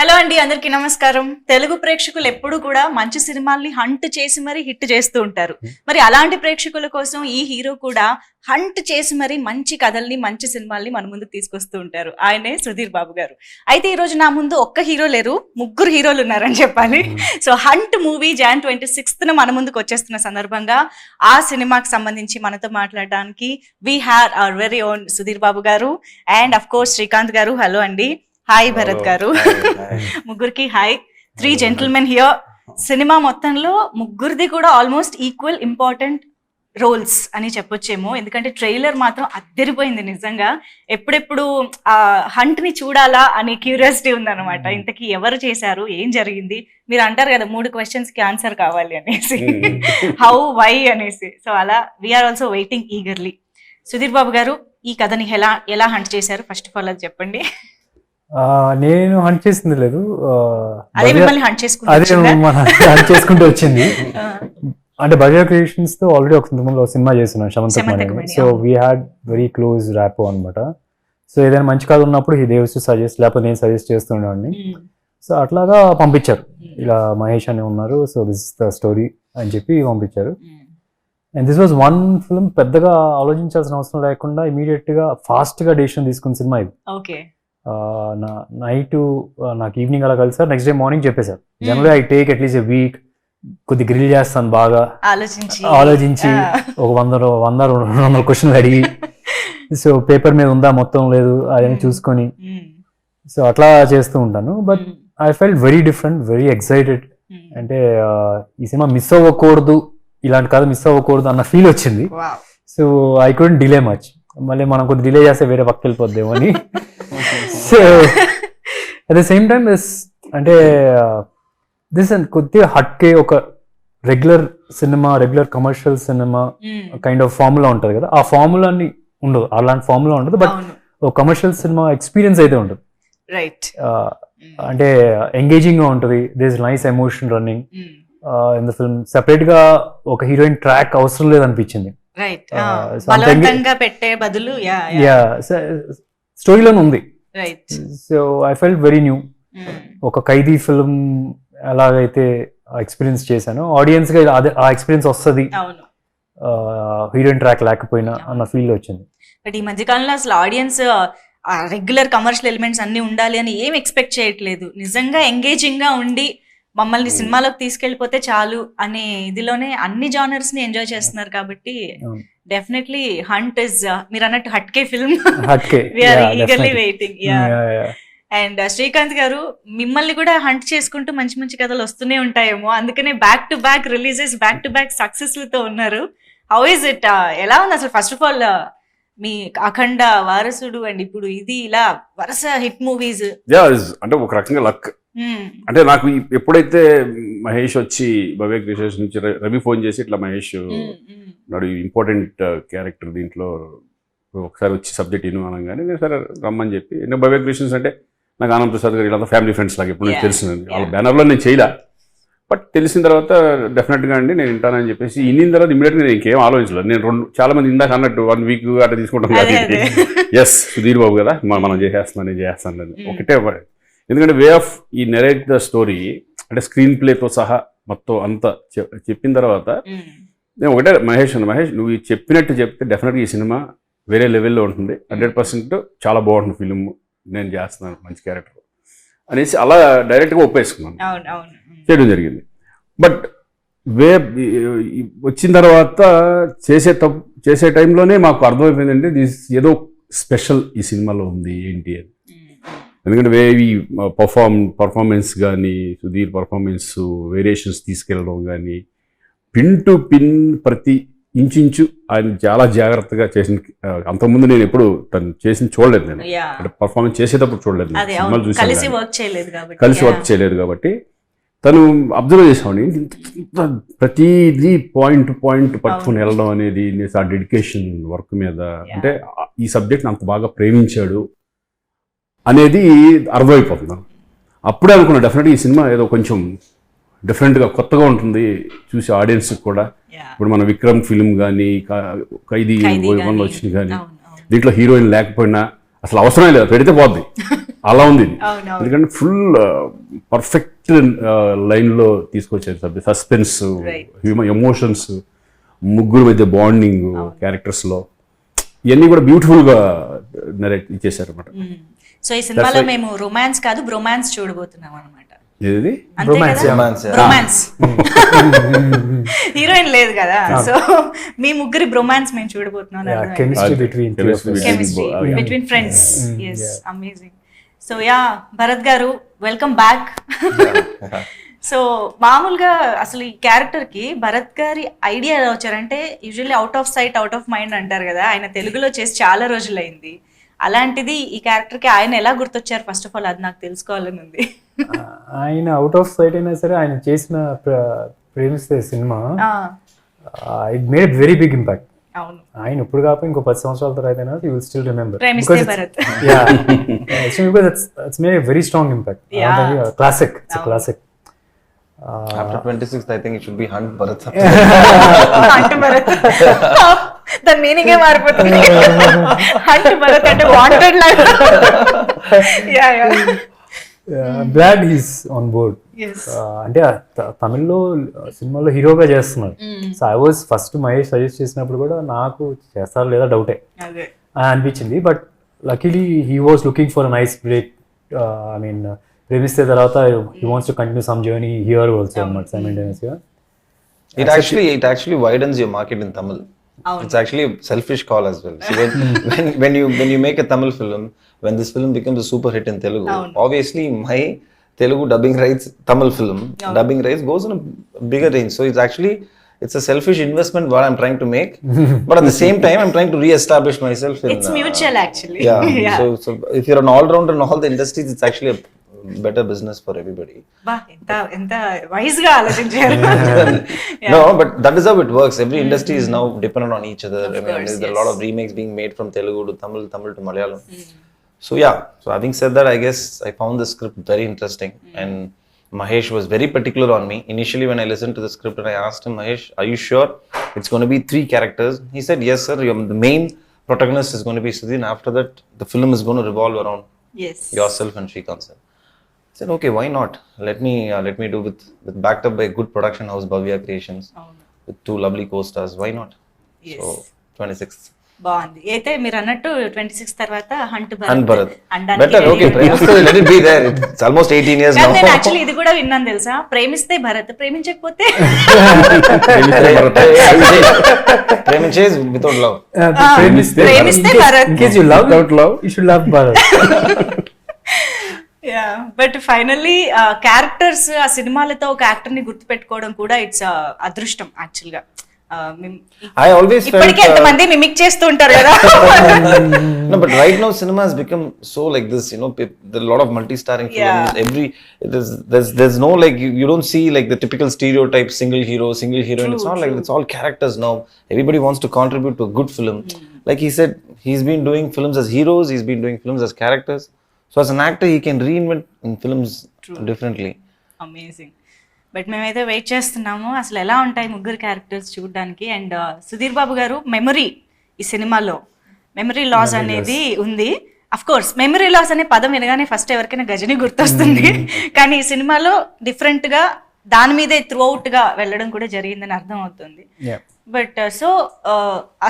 Hello అండి, అందరికీ నమస్కారం. తెలుగు ప్రేక్షకులు ఎప్పుడు కూడా మంచి సినిమాల్ని హంట్ చేసి మరి హిట్ చేస్తూ ఉంటారు. మరి అలాంటి ప్రేక్షకుల కోసం ఈ హీరో కూడా హంట్ చేసి మరి మంచి కథల్ని, మంచి సినిమాల్ని మన ముందుకు తీసుకొస్తూ ఉంటారు. ఆయనే సుధీర్ బాబు గారు. అయితే ఈ రోజు నా ముందు ఒక్క హీరో లేరు, ముగ్గురు హీరోలు ఉన్నారని చెప్పాలి. సో హంట్ మూవీ Jan 26న మన ముందుకు వచ్చేస్తున్న సందర్భంగా ఆ సినిమాకి సంబంధించి మనతో మాట్లాడడానికి we have our very own Sudheer Babu garu and of course Srikanth గారు. హలో అండి. హాయ్ భరత్ గారు. ముగ్గురికి హాయ్. 3 gentlemen here. సినిమా మొత్తంలో ముగ్గురిది కూడా ఆల్మోస్ట్ ఈక్వల్ ఇంపార్టెంట్ రోల్స్ అని చెప్పొచ్చేమో, ఎందుకంటే ట్రైలర్ మాత్రం అద్దరిపోయింది నిజంగా. ఎప్పుడెప్పుడు ఆ హంట్ ని చూడాలా అనే క్యూరియాసిటీ ఉందన్నమాట. ఇంతకీ ఎవరు చేశారు, ఏం జరిగింది? మీరు అంటారు కదా 3 క్వశ్చన్స్ కి ఆన్సర్ కావాలి అనేసి, హౌ, వై అనేసి. సో అలా we are also waiting eagerly. Sudheer Babu garu, ఈ కథని ఎలా హంట్ చేశారు? ఫస్ట్ ఆఫ్ ఆల్ అది చెప్పండి. నేను హంట్ చేసింది లేదు, అదే హంట్ చేసుకుంటూ వచ్చింది. అంటే భవ్య క్రియేషన్స్ తో ఆల్రెడీ ఒక సినిమా చేస్తున్నాను, Shamanthakamani. So we had very close rapport అనమాట. సో ఏదైనా మంచి కథ ఉన్నప్పుడు హీ దేవ్స్ టు సజెస్ట్, లేకపోతే నేను సజెస్ట్ చేస్తుండేవాడిని. సో అట్లాగా పంపించారు, ఇలా మహేష్ అని ఉన్నారు, so this is the story అని చెప్పి పంపించారు. And this was one film, పెద్దగా ఆలోచించాల్సిన అవసరం లేకుండా ఇమీడియట్ గా ఫాస్ట్ గా డెసిషన్ తీసుకున్న సినిమా ఇది. నైట్ నాకు ఈవినింగ్ అలా కలిసారు, నెక్స్ట్ డే మార్నింగ్ చెప్పేశారు. Generally I take at least a week, కొద్ది గ్రిల్ చేస్తాను బాగా ఆలోచించి, ఒక 100-200 క్వశ్చన్లు అడిగి, సో పేపర్ మీద ఉందా మొత్తం లేదు అదని చూసుకొని, సో అట్లా చేస్తూ ఉంటాను. But I felt very different, very excited. అంటే ఈ సినిమా మిస్ అవ్వకూడదు, ఇలాంటి కథ మిస్ అవ్వకూడదు అన్న ఫీల్ వచ్చింది. So I couldn't delay much. మళ్ళీ మనం కొద్ది డిలే చేస్తే వేరే పక్కకి వెళ్ళిపోద్దేమో అని. So at the same time అంటే దిస్ కొద్దిగా హట్కే, ఒక regular cinema, regular commercial cinema kind of formula ఉంటుంది కదా, ఆ ఫార్ములాని ఉండదు, అలాంటి ఫార్ములా ఉండదు. బట్ ఒక కమర్షియల్ సినిమా ఎక్స్పీరియన్స్ అయితే ఉంటుంది. అంటే ఎంగేజింగ్ గా ఉంటుంది. There is nice emotion running in the film. Separate గా ఒక హీరోయిన్ ట్రాక్ అవసరం లేదనిపించింది. స్టోరీలోనే ఉంది. So I felt very new. ఒక ఖైదీ ఫిల్మ్ ఎలాగైతే ఎక్స్పీరియన్స్ చేశాను, ఆడియన్స్ గా ఆ ఎక్స్పీరియన్స్ వస్తుంది హీరోయిన్ ట్రాక్ లేకపోయినా అన్న ఫీల్ వచ్చింది. బట్ ఈ మధ్య కాలంలో అసలు ఆడియన్స్ రెగ్యులర్ కమర్షియల్ ఎలిమెంట్స్ అన్ని ఉండాలి అని ఏం ఎక్స్పెక్ట్ చేయట్లేదు. నిజంగా ఎంగేజింగ్ గా ఉండి మమ్మల్ని సినిమాలోకి తీసుకెళ్లిపోతే చాలు అనే ఇదిలోనే అన్ని జానర్స్ ని ఎంజాయ్ చేస్తున్నారు. కాబట్టి డెఫినెట్లీ హంట్ ఇస్, మీరు అన్నట్టు హట్కే film, we're eagerly waiting. And Srikanth garu, మిమ్మల్ని కూడా హంట్ చేసుకుంటూ మంచి మంచి కథలు వస్తూనే ఉంటాయేమో, అందుకనే back to back releases, back to back success లతో ఉన్నారు. How is it? ఎలా ఉంది అసలు? ఫస్ట్ ఆఫ్ ఆల్ మీ అఖండ, వారసుడు అండ్ ఇప్పుడు ఇది, ఇలా వరుస హిట్ మూవీస్. అంటే ఒక రకంగా లక్. అంటే నాకు ఎప్పుడైతే మహేష్ వచ్చి భవ్య క్రియేషన్స్ నుంచి రవి ఫోన్ చేసి, ఇట్లా మహేష్ నాడు ఇంపార్టెంట్ క్యారెక్టర్ దీంట్లో ఒకసారి వచ్చి సబ్జెక్ట్ ఇను అనగానే నేను సరే రమ్మని చెప్పి, నేను భవ్య క్రియేషన్స్ అంటే నాకు ఆనంద్ ప్రసాద్ గారు ఇలా ఫ్యామిలీ ఫ్రెండ్స్ లాగా ఎప్పుడు నాకు తెలిసింది. వాళ్ళ బ్యానర్లో నేను చేయలే, బట్ తెలిసిన తర్వాత డెఫినెట్గా అండి నేను వింటానని చెప్పేసి ఇన్నిన తర్వాత ఇమీడియట్గా నేను ఇంకేం ఆలోచించలేదు. నేను చాలా మంది ఇందాక అన్నట్టు 1 వీక్ అట్లా తీసుకుంటాం కాబట్టి ఎస్ సుధీర్ బాబు కదా మనం చేసేస్తున్నాను, నేను చేస్తాను ఒకటే. ఎందుకంటే వే ఆఫ్ ఈ నెరేట్ ద స్టోరీ, అంటే స్క్రీన్ ప్లేతో సహా మొత్తం అంతా చెప్పిన తర్వాత నేను ఒకటే మహేష్ నువ్వు చెప్పినట్టు చెప్తే డెఫినెట్గా ఈ సినిమా వేరే లెవెల్లో ఉంటుంది, 100% చాలా బాగుంటుంది ఫిలిం, నేను చేస్తున్నాను మంచి క్యారెక్టర్ అనేసి అలా డైరెక్ట్గా ఒప్పేసుకున్నాను, చేయడం జరిగింది. బట్ వచ్చిన తర్వాత చేసే టైంలోనే మాకు అర్థమైపోయిందంటే ఏదో స్పెషల్ ఈ సినిమాలో ఉంది ఏంటి అని. ఎందుకంటే ఈ పర్ఫార్మెన్స్ కానీ, సుధీర్ పర్ఫార్మెన్స్ వేరియేషన్స్ తీసుకెళ్ళడం కానీ, పిన్ టు పిన్ ప్రతి ఇంచు ఆయన చాలా జాగ్రత్తగా చేసిన. అంతకుముందు నేను ఎప్పుడు తను చేసి చూడలేదు, నేను అంటే పర్ఫార్మెన్స్ చేసేటప్పుడు చూడలేదు, సినిమాలు చూసి కలిసి వర్క్ చేయలేదు కాబట్టి తను అబ్జర్వ్ చేసామండి. ప్రతిదీ పాయింట్ పట్టుకుని వెళ్ళడం అనేది, ఆ డెడికేషన్ వర్క్ మీద, అంటే ఈ సబ్జెక్ట్ని అంత బాగా ప్రేమించాడు అనేది అర్థమైపోతున్నాను. అప్పుడే అనుకున్నా డెఫినెట్గా ఈ సినిమా ఏదో కొంచెం డిఫరెంట్గా కొత్తగా ఉంటుంది చూసి ఆడియన్స్కి కూడా. ఇప్పుడు మన విక్రమ్ ఫిల్మ్ కానీ, ఖైదీ 1లో వచ్చింది కానీ, దీంట్లో హీరోయిన్ లేకపోయినా అసలు అవసరం లేదు, పెడితే పోద్ది అలా ఉంది ఇది. అవునవును. ఎందుకంటే ఫుల్ పర్ఫెక్ట్ లైన్లో తీసుకొచ్చారు సబ్జెక్ట్, సస్పెన్స్, హ్యూమన్ ఎమోషన్స్, ముగ్గురు మధ్య బాండింగ్ క్యారెక్టర్స్లో ఇవన్నీ కూడా బ్యూటిఫుల్గా నరేట్ ఇచ్చేసారు అనమాట. సో ఈ సినిమాలో మేము రొమాన్స్ కాదు బ్రొమాన్స్ చూడబోతున్నాం అనమాట. ఏది రొమాన్స్ హీరోయిన్ లేదు కదా, సో మీ ముగ్గురి బ్రొమాన్స్ మేము చూడబోతున్నాం. Chemistry between friends. yes, amazing. So yeah, Bharat గారు వెల్కమ్ బ్యాక్. సో మామూలుగా అసలు ఈ క్యారెక్టర్ కి భరత్ గారి ఐడియా ఎలా వచ్చారంటే, usually out of sight out of mind అంటారు కదా, ఆయన తెలుగులో చేసి చాలా రోజులైంది. అలాంటిది ఈ క్యారెక్టర్ కి ఆయన ఎలా గుర్తొచ్చారు? ఫస్ట్ ఆఫ్ ఆల్ అది నాకు తెలుసుకోవాలని ఉంది. ఆయన అవుట్ ఆఫ్ సైట్ అయినా సరే ఆయన చేసిన Premisthe cinema it made very big impact. అవును, ఆయన ఇప్పుడు కాకపోతే ఇంకో 10 సంవత్సరాల తర్వాత అయినా you will still remember. Premisthe Bharat. Yeah, because it's made a very strong impact. Classic, it's a classic. After 26th, I think it should be Hunt Bharat. Hunt Bharat దాని meaning ఏ మారిపోతుంది. హంట్ భరత్ అంటే వాంటెడ్ లాగా. I'm glad he's on board. Yes. అంటే తమిళ్లో సినిమాలో హీరోగా చేస్తున్నాడు. So I was first Mahesh suggest చేసినప్పుడు కూడా నాకు చేస్తారా లేదా డౌటే అనిపించింది. But luckily he was looking for nice break. I mean ప్రేమిస్తే తర్వాత he wants to continue some journey here also అన్నమాట సైమల్టేనియస్గా. It actually widens your market in Tamil. It's actually a selfish call as well. See, when you make a Tamil film, when this film becomes a super hit in Telugu, obviously my Telugu dubbing rights, Tamil film dubbing rights goes on a bigger range. So it's a selfish investment what I'm trying to make, but at the same time I'm trying to re-establish myself in. It's mutual actually. Yeah. So if you're an all-rounder in all the industries, it's actually a better business for everybody. బా ఎంత wise గా ఆలోచించారు. No, but that is how it works. Every industry is now dependent on each other. I mean, there's a lot of remakes being made from Telugu to Tamil, Tamil to Malayalam. So yeah, so having said that, I guess I found the script very interesting, and Mahesh was very particular on me. Initially when I listened to the script and I asked him, Mahesh, are you sure it's going to be 3 characters? He said, yes sir, the main protagonist is going to be Sudheer, and after that the film is going to revolve around yourself and Shrikant sir. I said, okay, why not? Let me do with backed up by a good production house, Bhavya Creations, with 2 lovely co-stars. Why not? Yes. So 26th. బాగుంది. అయితే మీరు అన్నట్టు 26 తర్వాత hunt Hunt Bharat Bharat. Better, okay. Let it be there. It's almost 18 years now. నేను actually ఇది కూడా విన్నాను తెలుసా, ప్రేమిస్తే Bharat, ప్రేమించకపోతే Premises without love. Premisthe Bharat. In case you love without love, you should love Bharat. But finally characters ఆ సినిమాలతో ఒక actor ని గుర్తుపెట్టుకోవడం కూడా ఇట్స్ అదృష్టం యాక్చువల్ గా. I always felt ఇప్పటికీ ఎంతమంది మిమిక్ చేస్తూ ఉంటారు కదా. No, but right now cinema has become so like this, you know, there are a lot of multi-starring films. There's no like you don't see like the typical stereotype single hero, single heroine. It's not like it's all characters now. Everybody wants to contribute to a good film. Like he said, he's been doing films as heroes, he's been doing films as characters. So as an actor, he can reinvent in films differently. Amazing. But మేమైతే wait చేస్తున్నాము అసలు ఎలా ఉంటాయి ముగ్గురు characters చూడడానికి. And Sudheer Babu గారు memory, ఈ సినిమాలో మెమరీ లాస్ అనేది ఉంది. అఫ్ కోర్స్ మెమరీ లాస్ అనే పదం వినగానే ఫస్ట్ ఎవరికైనా గజని గుర్తొస్తుంది, కానీ ఈ సినిమాలో డిఫరెంట్ గా దాని మీదే త్రూ అవుట్ గా వెళ్ళడం కూడా జరిగిందని అర్థం అవుతుంది. బట్ సో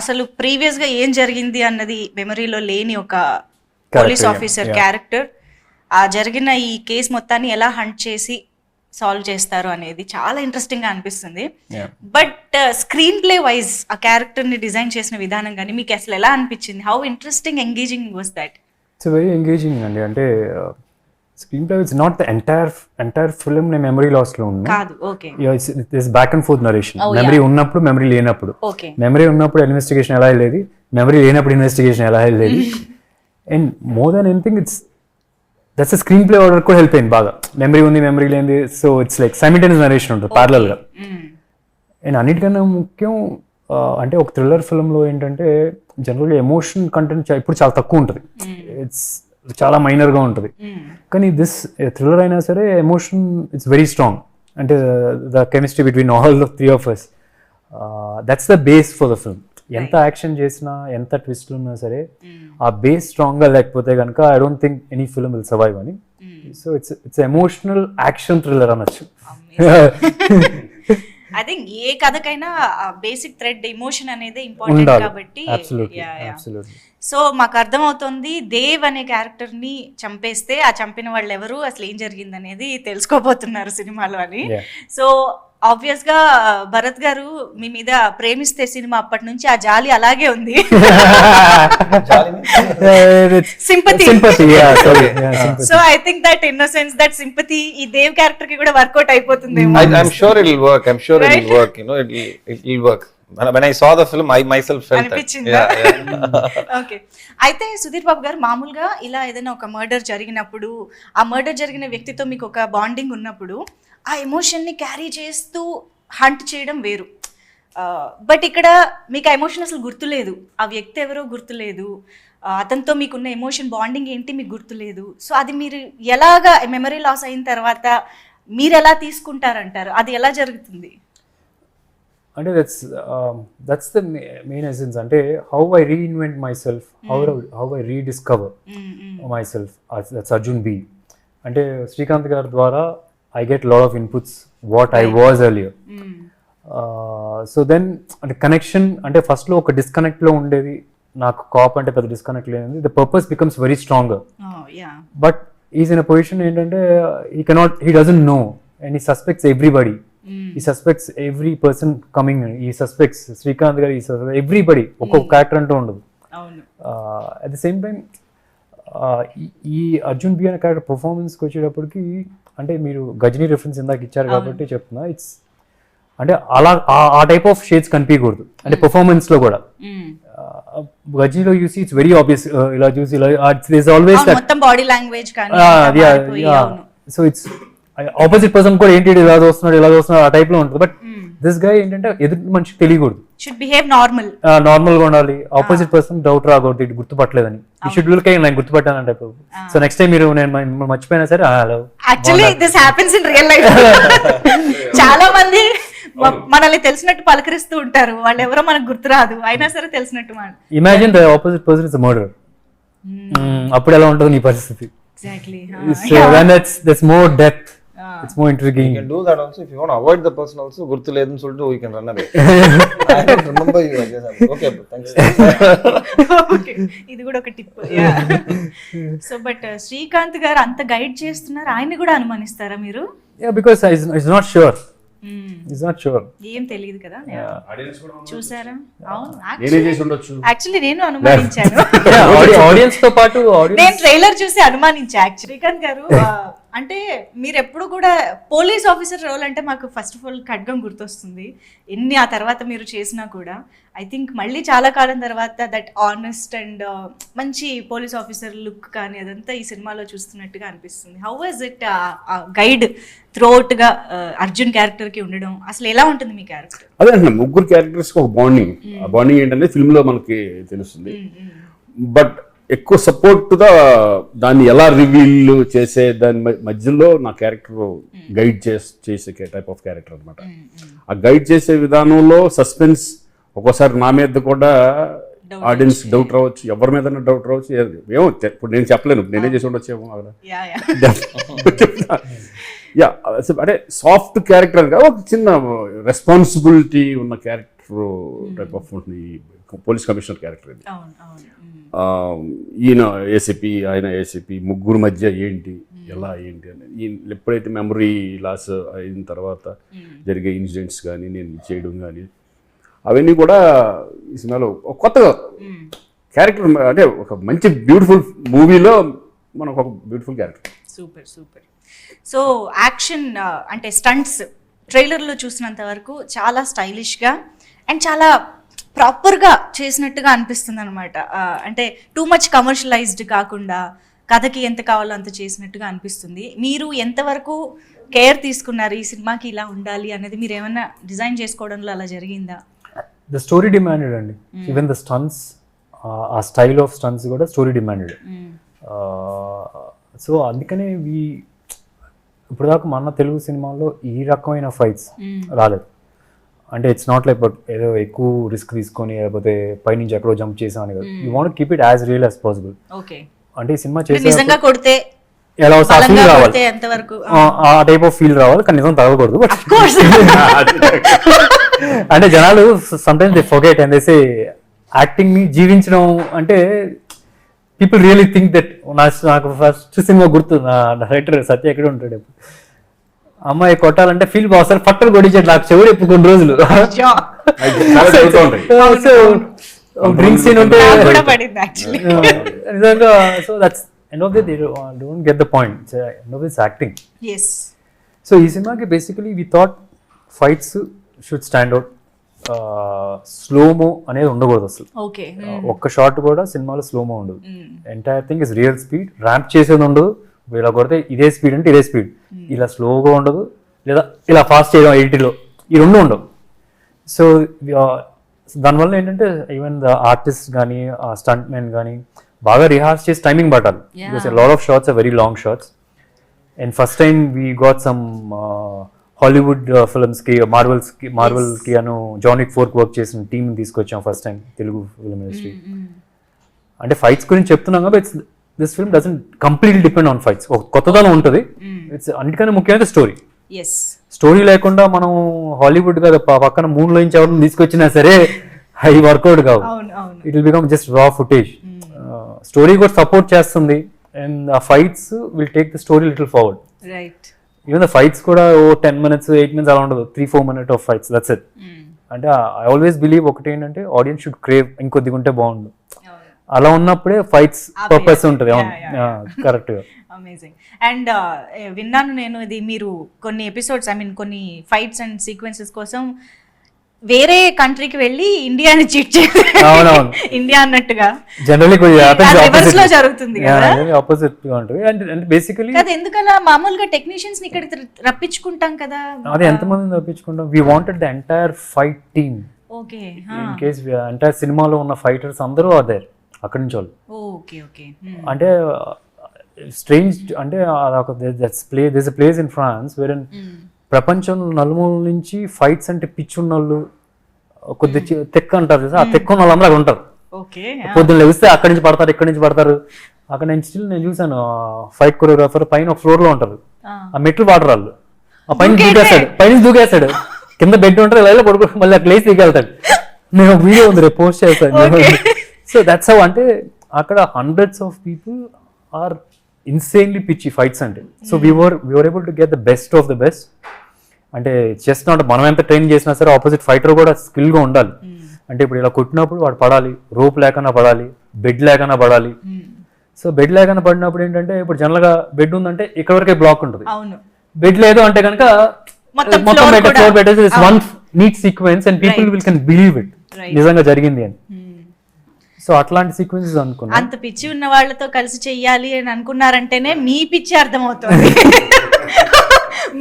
అసలు ప్రీవియస్ గా ఏం జరిగింది అన్నది మెమరీలో లేని ఒక పోలీస్ ఆఫీసర్ క్యారెక్టర్ ఆ జరిగిన ఈ కేసు మొత్తాన్ని ఎలా హంట్ చేసి సాల్వ్ చేస్తారు అనేది చాలా ఇంట్రెస్టింగ్ గా అనిపిస్తుంది. బట్ స్క్రీన్ ప్లే వైజ్ ఆ క్యారెక్టర్ ని డిజైన్ చేసిన విధానం కానీ మీకు అసలు ఎలా అనిపించింది? How interesting engaging was that? It's very engaging అండి. అంటే screen play it's not the entire film నేను మెమరీ లాస్ లో ఉన్నా కాదు. Okay, it's back and fourth narration. Memory ఉన్నప్పుడు మెమరీ లేనప్పుడు, ఓకే, మెమరీ ఉన్నప్పుడు ఇన్వెస్టిగేషన్ ఎలా వెళ్ళేది, మెమరీ లేనప్పుడు ఇన్వెస్టిగేషన్ ఎలా వెళ్ళేది. And more than anything that's screen play order కూడా హెల్ప్ అయింది బాగా. మెమరీ ఉంది, మెమరీ లేనిది, so it's like simultaneous narration ఉంటుంది ప్యారలల్ గా. అండ్ అన్నిటికన్నా ముఖ్యం అంటే ఒక థ్రిల్లర్ ఫిల్మ్లో ఏంటంటే జనరల్గా ఎమోషన్ కంటెంట్ ఇప్పుడు చాలా తక్కువ ఉంటుంది, ఇట్స్ చాలా మైనర్గా ఉంటుంది. కానీ దిస్ థ్రిల్లర్ అయినా సరే ఎమోషన్ ఇట్స్ వెరీ స్ట్రాంగ్. అంటే the chemistry between all the 3 of us, that's the base for the film. ఎంత యాక్షన్ చేసినా ఎంత ట్విస్ట్లు ఉన్నా సరే ఆ బేస్ స్ట్రాంగ్ గా లేకపోతే కనుక I don't think any film will survive అని. So it's emotional action thriller అనొచ్చు. ఐ థింక్ ఏ కథకైనా బేసిక్ థ్రెడ్ ఎమోషన్ అనేది ఇంపార్టెంట్ ఉండాలి. కాబట్టి. Absolutely, absolutely. సో మాకు అర్థమవుతుంది దేవ్ అనే క్యారెక్టర్ ని చంపేస్తే ఆ చంపిన వాళ్ళు ఎవరు, అసలు ఏం జరిగింది అనేది తెలుసుకోబోతున్నారు సినిమాలో అని. Yeah. సో ఆబ్వియస్ గా భరత్ గారు మీ మీద ప్రేమిస్తే సినిమా అప్పటి నుంచి ఆ జాలి అలాగే ఉంది. Sympathy. So I think that innocence, that sympathy ఈ దేవ్ క్యారెక్టర్ కి కూడా వర్కౌట్ అయిపోతుంది. I'm sure it will work. I'm sure it will work. You know, it will work. When I saw the film, I myself felt అనిపించిందా? that. Okay. అయితే సుధీర్ బాబు గారు, మామూలుగా ఇలా ఏదైనా ఒక మర్డర్ జరిగినప్పుడు ఆ మర్డర్ జరిగిన వ్యక్తితో మీకు ఒక బాండింగ్ ఉన్నప్పుడు ఆ ఎమోషన్ని క్యారీ చేస్తూ హంట్ చేయడం వేరు. బట్ ఇక్కడ మీకు ఆ ఎమోషన్ అసలు గుర్తులేదు, ఆ వ్యక్తి ఎవరో గుర్తులేదు, అతనితో మీకున్న ఎమోషన్ బాండింగ్ ఏంటి మీకు గుర్తులేదు. సో అది మీరు ఎలాగా మెమరీ లాస్ అయిన తర్వాత మీరు ఎలా తీసుకుంటారంటారు, అది ఎలా జరుగుతుంది? అంటే దట్స్ ద మెయిన్ ఎసెన్స్. అంటే how I reinvent myself, how I rediscover myself. That's Arjun B. అంటే శ్రీకాంత్ గారి ద్వారా I get lot of inputs what I was earlier. So then అంటే కనెక్షన్ అంటే ఫస్ట్లో ఒక డిస్కనెక్ట్లో ఉండేది, నాకు కాప్ అంటే పెద్ద డిస్కనెక్ట్ లేదు. The purpose becomes very stronger. But is in a position ఏంటంటే he doesn't know and he suspects everybody. He suspects every person coming in. He suspects Srikanth garu, he suspects everybody. ఒక్కొక్క character అంటూ ఉండదు. At the same time ఈ Arjun B అనే character పర్ఫార్మెన్స్కి వచ్చేటప్పటికి అంటే మీరు Ghazni reference ఇందాక ఇచ్చారు కాబట్టి చెప్తున్నా, ఇట్స్ అంటే అలా ఆ టైప్ ఆఫ్ షేడ్స్ కనిపించకూడదు. అంటే పర్ఫార్మెన్స్ లో కూడా గజనీలో చూసి ఇట్స్ వెరీ ఆబ్వియస్, ఇలా చూసి ఇలా ఆల్వేస్ మొత్తం బాడీ లాంగ్వేజ్ కానీ. సో ఇట్స్ ఆపోజిట్ పర్సన్ కూడా ఏంటి ఇలా చూస్తున్నాడు ఆ టైప్ లో ఉంటుంది. బట్ దిస్ గై ఏంటంటే ఎదుటి మనిషికి తెలియకూడదు, షుడ్ బిహేవ్ నార్మల్ గా ఉండాలి. ఆపోజిట్ పర్సన్ డౌట్ రాకూడదు, ఇది గుర్తుపట్టలేదని. ఈ షుడ్ లుక్ నేను గుర్తుపట్టానంటే. సో నెక్స్ట్ టైం మీరు నేను మర్చిపోయినా సరే hello. Actually this happens in real life. చాలా మంది మనల్ని తెలిసినట్టు పలకరిస్తూ ఉంటారు, వాళ్ళు ఎవరో మనకు గుర్తురాదు, అయినా సరే తెలిసినట్టు. Imagine the opposite person is murderer. అప్పుడు ఎలా ఉంటుంది నీ పరిస్థితి? Exactly. So when that's more depth, it's more intriguing. You can do that also if you want to avoid the person also. Gurtu ledunu solittu you can run away. I don't remember you, I guess. Okay, thanks. Okay, ఇది కూడా ఒక tip. So but Srikanth గారు అంత guide చేస్తున్నారు, ఆయన్ని కూడా అనుమానిస్తారా మీరు? Yeah, because he's not sure. He's not sure. ఏం తెలియదు కదా. చూసారా? యాక్చువల్లీ నేను అనుమానించాను. ఆడియన్స్ తో పాటు నేను ట్రైలర్ చూసి అనుమానించా. శ్రీకాంత్ గారు అంటే మీరు ఎప్పుడు కూడా పోలీస్ ఆఫీసర్ రోల్ అంటే మాకు ఫస్ట్ ఆఫ్ ఆల్ ఖడ్గం గుర్తొస్తుంది. ఎన్ని ఆ తర్వాత మీరు చేసినా కూడా ఐ థింక్ మళ్ళీ చాలా కాలం తర్వాత దట్ ఆనెస్ట్ అండ్ మంచి పోలీస్ ఆఫీసర్ లుక్ కానీ అదంతా ఈ సినిమాలో చూస్తున్నట్టుగా అనిపిస్తుంది. How was it guide throughout గా అర్జున్ క్యారెక్టర్ కి ఉండడం? అసలు ఎలా ఉంటుంది మీ క్యారెక్టర్? అదే అంటే ముగ్గురు క్యారెక్టర్స్ ఒక బాండింగ్. ఆ బాండింగ్ ఏంటంటే ఫిల్మ్ లో మనకి తెలుస్తుంది. బట్ ఎక్కువ సపోర్ట్ గా దాన్ని ఎలా రివీల్ చేసే దాని మధ్యలో నా క్యారెక్టర్ గైడ్ చేసే టైప్ ఆఫ్ క్యారెక్టర్ అనమాట. ఆ గైడ్ చేసే విధానంలో సస్పెన్స్, ఒక్కోసారి నా మీద కూడా ఆడియన్స్ డౌట్ రావచ్చు, ఎవరి మీద డౌట్ రావచ్చు. ఏమో ఇప్పుడు నేను చెప్పలేను, నేనే చేసి ఉండొచ్చేమో అక్కడ. యా అంటే సాఫ్ట్ క్యారెక్టర్ కాదు, ఒక చిన్న రెస్పాన్సిబిలిటీ ఉన్న క్యారెక్టర్ టైప్ ఆఫ్ ఉంటుంది పోలీస్ కమిషనర్ క్యారెక్టర్ ఇది. ఈయన ఏసీపీ, ఆయన ఏసీపీ, ముగ్గురు మధ్య ఏంటి ఎలా ఏంటి అనేది. ఈయన ఎప్పుడైతే మెమరీ లాస్ అయిన తర్వాత జరిగే ఇన్సిడెంట్స్ కానీ నేను చేయడం కానీ అవన్నీ కూడా ఈ సినిమాలో కొత్తగా క్యారెక్టర్ అంటే ఒక మంచి బ్యూటిఫుల్ మూవీలో మనకు ఒక beautiful character. Super super. So action అంటే స్టంట్స్ ట్రైలర్లో చూసినంత వరకు చాలా స్టైలిష్గా అండ్ చాలా ప్రాపర్గా చేసినట్టుగా అనిపిస్తుంది అనమాట. అంటే టూ మచ్ కమర్షియలైజ్డ్ కాకుండా కథకి ఎంత కావాలో అంత చేసినట్టుగా అనిపిస్తుంది. మీరు ఎంతవరకు కేర్ తీసుకున్నారు ఈ సినిమాకి ఇలా ఉండాలి అనేది? మీరు ఏమైనా డిజైన్ చేసుకోవడంలో అలా జరిగిందా? ద స్టోరీ డిమాండెడ్ అండి. ఈవెన్ ద స్టంట్స్, ఆ స్టైల్ ఆఫ్ స్టంట్స్ కూడా స్టోరీ డిమాండెడ్. సో అందుకనే ఇప్పుడు దాకా మన తెలుగు సినిమాల్లో ఈ రకమైన ఫైట్స్ రాలేదు. అంటే ఇట్స్ నాట్ లైక్ బట్ ఏదో ఎక్కువ రిస్క్ తీసుకొని లేకపోతే పైనుంచి ఎక్కడో జంప్ చేసాం అని కాదు. You want keep it as real as possible. Okay, అంటే ఈ సినిమా చేసే నిజంగా కొడితే ఎలా వస్తే ఆ ఫీల్ రావాలి, కొడితే ఎంతవరకు ఆ టైప్ ఆఫ్ ఫీల్ రావాలి, కానీ నిజం తగలకూడదు. బట్ అంటే జనాలు sometimes they forget and they say acting ని జీవించడం అంటే పీపుల్ రియలీ థింక్ దట్. నాకు ఫస్ట్ సినిమా గుర్తు, నా డైరెక్టర్ సత్య ఎక్కడ ఉంటాడు, అమ్మాయి కొట్టాలంటే ఫీల్ బాగుంది, పట్టలు కొట్టించాడు నాకు చెవుడు ఎప్పుడు కొన్ని రోజులు. డ్రింక్ సీన్ ఉంటే నిజంగా. So that's end of the they don't get the point, end of this acting. So ఈ సినిమాకి basically we thought fights should stand out, slomo అనేది ఉండకూడదు అసలు. ఒక్క షాట్ కూడా సినిమాలో స్లోమో ఉండదు. Entire thing is real speed. Ramp చేసేది ఉండదు, ఇలా కొడితే ఇదే స్పీడ్ అంటే ఇదే స్పీడ్, ఇలా స్లోగా ఉండదు లేదా ఇలా ఫాస్ట్ చేయడం ఎయిటీలో, ఈ రెండు ఉండవు. సో దానివల్ల ఏంటంటే ఈవెన్ ద ఆర్టిస్ట్ కానీ స్టంట్ మెన్ కానీ బాగా రిహార్స్ చేసి టైమింగ్ పట్టాలి. Because lot of shots are very long shots. And first time we got some Hollywood films కి మార్వెల్ కి అను జాన్ విక్ 4 వర్క్ చేసిన టీమ్ తీసుకొచ్చాం first time Telugu film industry. అంటే ఫైట్స్ గురించి చెప్తున్నాం కాబట్టి this film doesn't completely depend on fights. ఒక కొత్తదనం ఉంటుంది. ఇట్స్ అన్నిటికన్నా ముఖ్యమైన స్టోరీ. స్టోరీ లేకుండా మనం హాలీవుడ్ కదా పక్కన మూన్ లో నుంచి ఎవరిని తీసుకొచ్చినా సరే అవి వర్కౌట్ కావు. ఇట్ విల్ బికమ్ జస్ట్ రా ఫుటేజ్. స్టోరీ కూడా సపోర్ట్ చేస్తుంది అండ్ ఆ fights will take the story little forward. Even the fights కూడా 10 minutes 8 minutes అలా ఉండదు, 3-4 minutes of fights, that's it. అంటే ఐ ఆల్వేస్ బిలీవ్ ఒకటి ఏంటంటే ఆడియన్స్ షుడ్ క్రేవ్, ఇంకొద్దిగా ఉంటే బాగుండు. అలా ఉన్నప్పుడే ఫైట్స్ పర్పస్ ఉంటుంది. అవును, కరెక్ట్ గా. అమేజింగ్. అండ్ విన్నాను నేను, ఇది మీరు కొన్ని ఎపిసోడ్స్ కొన్ని ఫైట్స్ అండ్ సీక్వెన్సెస్ కోసం వేరే కంట్రీకి వెళ్ళి ఇండియాని చీట్ చేయాలి, ఇండియా అన్నట్టుగా జనరల్లీ రివర్స్ లో జరుగుతుంది కదా, ఆపోజిట్ గా ఉంటుంది. అండ్ బేసికలీ కదా, ఎందుకలా మామూలుగా టెక్నీషియన్స్ ని ఇక్కడికి రప్పించుకుంటాం కదా, అది ఎంతమందిని రప్పించుకుంటాం. We wanted the entire fight team. Okay, in case entire సినిమాలో ఉన్న ఫైటర్స్ అందరూ అదే అక్కడి నుంచి వాళ్ళు. అంటే స్ట్రేంజ్ అంటే this place in France where ప్రపంచం నలుమూల నుంచి ఫైట్స్ అంటే పిచ్చున్న వాళ్ళు, కొద్ది తెక్క అంటారు కదా, ఆ తెక్క ఉన్న వాళ్ళు అందరూ ఉంటారు. పొద్దున్న లేస్తే అక్కడి నుంచి పడతారు, ఇక్కడి నుంచి పడతారు. అక్కడ నేను చూసాను ఫైట్ కొరియోగ్రాఫర్ పైన ఒక ఫ్లోర్ లో ఉంటారు, ఆ మెట్లు వాడరు వాళ్ళు, ఆ పైన దూకేస్తాడు, పైన దూకేస్తాడు, కింద బెడ్ ఉంటారు, ఇలా పడుకో మళ్ళీ అక్కడ లేచి దిగెళ్తాడు. నేను ఒక వీడియో ఉంది రేపు పోస్ట్ చేస్తాను. So that's how. అంటే అక్కడ hundreds of people are insanely పిచ్చి ఫైట్స్ అంటే. So we're able to get the best of the best. అంటే చెస్ నాట్ మనం ఎంత ట్రైన్ చేసినా సరే ఆపోజిట్ ఫైటర్ కూడా స్కిల్ గా ఉండాలి. అంటే ఇప్పుడు ఇలా కొట్టినప్పుడు వాడు పడాలి, రోప్ లేకన్నా పడాలి, బెడ్ లేకన్నా పడాలి. సో బెడ్ లేకన్నా పడినప్పుడు ఏంటంటే ఇప్పుడు జనరల్ గా బెడ్ ఉందంటే ఇక్కడ వరకే బ్లాక్ ఉంటుంది, బెడ్ లేదు అంటే కనుక మొత్తం ఫ్లోర్ పెట్టేసి one neat sequence and people will can believe it నిజంగా జరిగింది అని. సో అట్లాంటి సీక్వెన్సెస్ అనుకున్నా. అంత పిచ్చి ఉన్న వాళ్ళతో కలిసి చెయ్యాలి అని అనుకున్నారంటేనే మీ పిచ్చి అర్థమవుతుంది.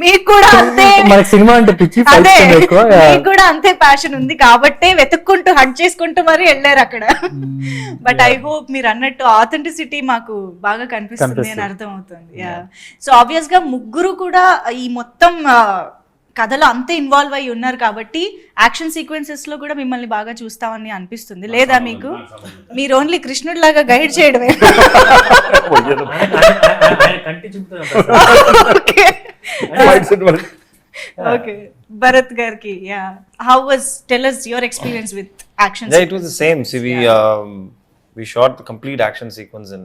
మీకు కూడా అంతే, మనకి సినిమా అంటే పిచ్చి, మీకు కూడా అంతే ప్యాషన్ ఉంది కాబట్టే వెతుక్కుంటూ హంట్ చేసుకుంటూ మరి వెళ్ళారు అక్కడ. బట్ ఐ హోప్ మీరు అన్నట్టు ఆథెంటిసిటీ మాకు బాగా కనిపిస్తుంది అని అర్థం అవుతుంది. సో ఆబ్వియస్ గా ముగ్గురు కూడా ఈ మొత్తం కథలో అంతే ఇన్వాల్వ్ అయ్యి ఉన్నారు కాబట్టి యాక్షన్ సీక్వెన్సెస్ లో కూడా మిమ్మల్ని బాగా చూస్తామని అనిపిస్తుంది లేదా మీకు? మీరు ఓన్లీ కృష్ణుడి లాగా గైడ్ చేయడమే. Okay, Bharat garki, yeah. How was, tell us your experience with action sequence? Yeah, it was the same. See, we shot the complete action sequence in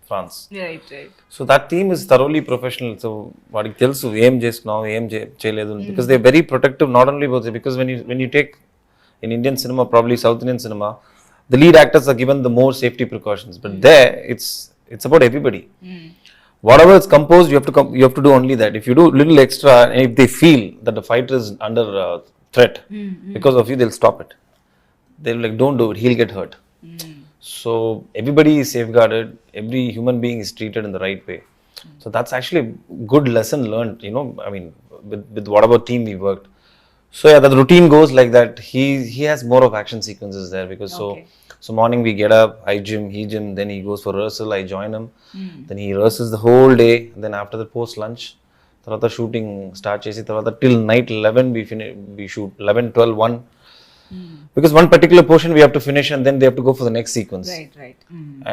France. Right. So that team is thoroughly professional. So what tells you aim చేసుకున్నాం, ఏం చేయలేదు, because they're very protective, not only about it, because when you take in Indian cinema, probably South Indian cinema, the lead actors are given the more safety precautions, but there it's about everybody. Whatever is composed, you have to do only that. If you do little extra, and if they feel that the fighter is under threat because of you, they'll stop it. They'll like, don't do it, he'll get hurt. So everybody is safeguarded, every human being is treated in the right way. So that's actually a good lesson learned, you know, I mean, with whatever team we worked. So yeah, the routine goes like that. He has more of action sequences there because so morning we get up, I gym, he gym, then he goes for rehearsal, I join him. Then he rehearses the whole day. Then after the post lunch, తర్వాత shooting start చేసి తర్వాత till night 11 we shoot 11, 12, 1 because one particular portion we have to finish and then they have to go for the next sequence. Right.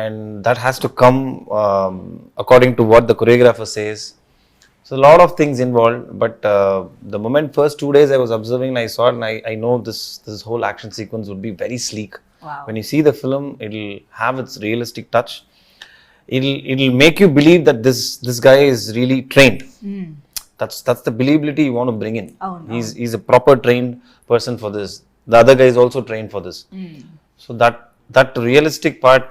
And that has to come according to what the choreographer says. So a lot of things involved, but the moment first 2 days I was observing and I saw it and I know this whole action sequence would be very sleek. Wow. When you see the film, it'll have its realistic touch. It'll make you believe that this guy is really trained. That's the believability you want to bring in. Oh, no. He's a proper trained person for this. The other guy is also trained for this. So that realistic part,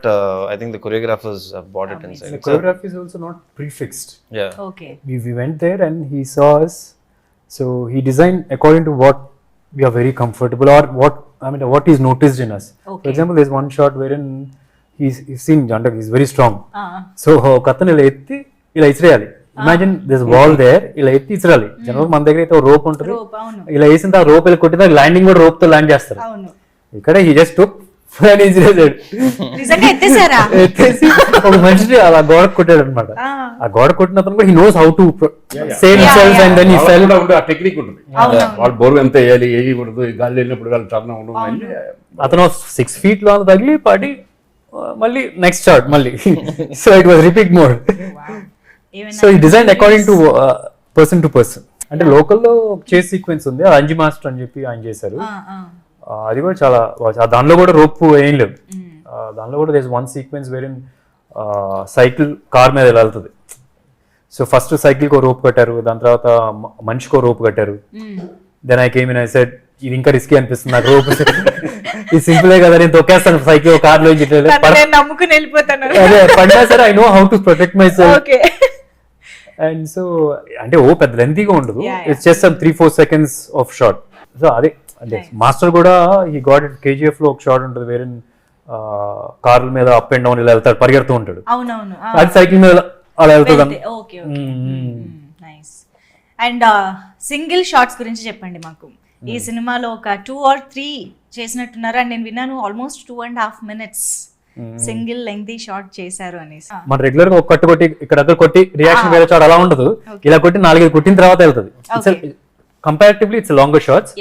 I think the choreographers have brought it inside. The choreography is also not prefixed. Yeah. Okay. We went there and he saw us, so he designed according to what we are very comfortable or what is noticed in us. Okay. For example, there's one shot wherein he's seen Jandak, he's very strong. So katanu ila etti ila isreyali. Imagine there's wall there, ila etti isreyali. Generally మన దగ్గర అయితే rope ఉంటుంది, Rope, అవును. ఇలా వేసిన ఆ rope వెళ్ళి కొట్టిన ల్యాండింగ్ కూడా rope తో ల్యాండ్ చేస్తారు. అవును. ఇక్కడ he just took and isreyaడు. నిజంగా ఎత్తేసారా? ఎత్తేసి ఒక మనిషి అలా గోడ కొట్టాడు అనమాట. ఆ గోడ కొట్టిన అతను కూడా he knows how to save himself and then he fell. ఆ టెక్నిక్ ఉంటుంది, వాళ్ళు బోర్డు ఎంత వేయాలి, వేయకూడదు, గాలి వెళ్ళినప్పుడు వాళ్ళు టర్న్ అవ్వడం. అతను 6 feet లో తగిలి పడి మళ్ళీ నెక్స్ట్ షాట్ మళ్ళీ. So it was repeat mode. So ఈ design according to person to person. అంటే లోకల్లో చేస్ సీక్వెన్స్ ఉంది, అంజి మాస్టర్ అని చెప్పి ఆయన చేశారు. అది కూడా చాలా దానిలో కూడా రోప్ ఏం లేదు. దానిలో కూడా this one sequence wherein cycle car మీద వెళ్తుంది. సో ఫస్ట్ సైకిల్కి రోప్ కట్టారు, దాని తర్వాత మనిషికో రోప్ కట్టారు. Then I came in I said ఇది ఇంకా రిస్కీ అనిపిస్తుంది నాకు, రోప్ ఇది సింపులే కదా, నేను తొక్కేస్తాను సైకిల్ కార్ లో నమ్ముకుని వెళ్ళిపోతాను. అదే పడినా సరే I know how to protect my self. And so అంటే పెద్ద లెంతీగా ఉండదు, it's just some 3-4 seconds of shot. So అదే అంటే మాస్టర్ కూడా ఈ గాట్ ఇట్ KGF లో ఒక షాట్ ఉంటుంది వేరే కార్ల మీద అప్ అండ్ డౌన్ ఇలా వెళ్తాడు, పరిగెడుతూ ఉంటాడు. అవునవును. అది సైకిల్ మీద అలా వెళ్తుంది. నైస్. అండ్ సింగిల్ షాట్స్ గురించి చెప్పండి మాకు. ఈ సినిమాలో ఒక 2 or 3 చేసినట్టున్నారు అండ్ నేను విన్నాను almost 2.5 minutes single lengthy shot చేశారు అనేసి. మన రెగ్యులర్ గా ఒక కట్టు కొట్టి ఇక్కడ దగ్గర కొట్టి రియాక్షన్ వేరే చోట అలా ఉండదు, ఇలా కొట్టి 4-5 కొట్టిన తర్వాత వెళ్తుంది. Comparatively it's longer shots.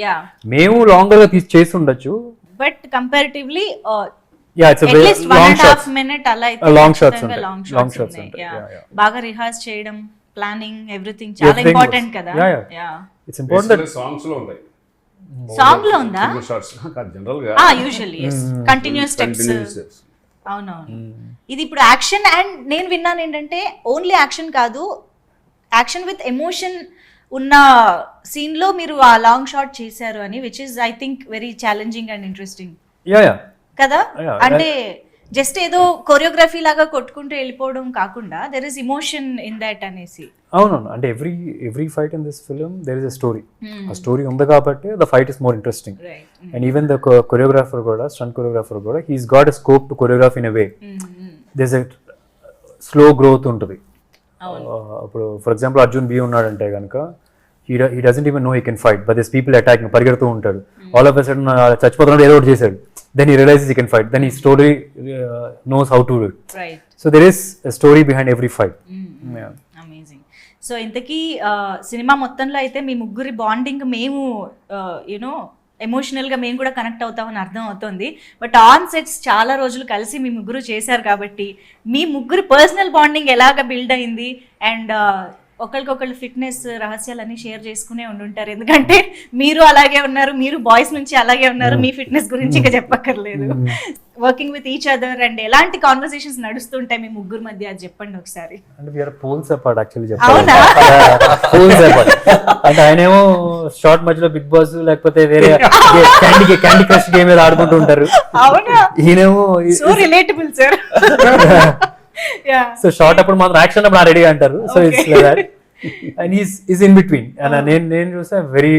మేము లాంగర్ గా చేసి ఉండొచ్చు, but comparatively it's at least 1.5 minute అలా అయితే లాంగ్ షాట్స్ ఉంటాయి. బాగా రిహార్స్ చేయడం, ప్లానింగ్, ఎవ్రీథింగ్ చాలా ఇంపార్టెంట్ కదా. It's important. సాంగ్స్ లో ఉంటాయి. సాంగ్ లో ఉందా? జనరల్ గా యూజువల్లీ కంటిన్యూస్ స్టెప్స్. అవునవును. ఇది ఇప్పుడు యాక్షన్ అండ్ నేను విన్నాను ఏంటంటే ఓన్లీ యాక్షన్ కాదు, యాక్షన్ విత్ ఎమోషన్ ఉన్న సీన్ లో మీరు ఆ లాంగ్ షాట్ చేశారు అని, which is I think very challenging and interesting కదా. అంటే జస్ట్ ఏదో కొరియోగ్రఫీ లాగా కొట్టుకుంటూ వెళ్ళిపోవడం కాకుండా there is emotion in that అనేసి. అవునవును. అంటే every fight in this film there is a story. ఆ స్టోరీ ఉంది కాబట్టి the fight is more interesting. And even the choreographer కూడా, స్టంట్ కొరియోగ్రాఫర్ కూడా, he's got a scope to choreograph in a way. There is a slow growth ఉంటుంది. ఇప్పుడు for example Arjun B ఉన్నాడంటే కనుక he doesn't even know he can fight, but there's people attacking, పరిగెడుతూ ఉంటాడు. All of a sudden చచ్చిపోతున్నాడు, ఏదో ఒకటి చేశాడు. Then he realizes he can fight. Then his story knows how to do it. Right. So there is a story behind every fight. Yeah. Amazing. So ఇంతకీ cinema మొత్తంలో అయితే మీ ముగ్గురి bonding మేము emotional గా మేము కూడా కనెక్ట్ అవుతామని అర్థం అవుతుంది. బట్ ఆన్ సెట్స్ చాలా రోజులు కలిసి మీ ముగ్గురు చేశారు కాబట్టి మీ ముగ్గురు పర్సనల్ బాండింగ్ ఎలాగ బిల్డ్ అయింది అండ్ ఒకరికొకళ్ళు ఫిట్నెస్ రహస్యాలన్నీ షేర్ చేసుకునే ఉండుంటారు. ఎందుకంటే మీరు అలాగే ఉన్నారు, మీరు బాయ్స్ నుంచి అలాగే ఉన్నారు, మీ ఫిట్నెస్ గురించి ఇంకా చెప్పక్కర్లేదు. Working with each other and ఎలాంటి కాన్వర్సేషన్స్ నడుస్తుంటాయి మీ ముగ్గురు మధ్య, అది చెప్పండి ఒకసారి. అంటే we are poles apart actually చెప్పాలి. poles apart. అంటే ఆయనేమో షార్ట్ మధ్యలో బిగ్ బాస్ లేకపోతే వేరే క్యాండీ క్రష్ గేమ్ ఏదో ఆడుకుంటూ ఉంటారు. అవునా? ఈయనేమో so relatable sir. So short అప్పుడు మాత్రం యాక్షన్ అప్పుడు రెడీ అంటారు. So it's like that and is in between. And నేను చూసా వెరీ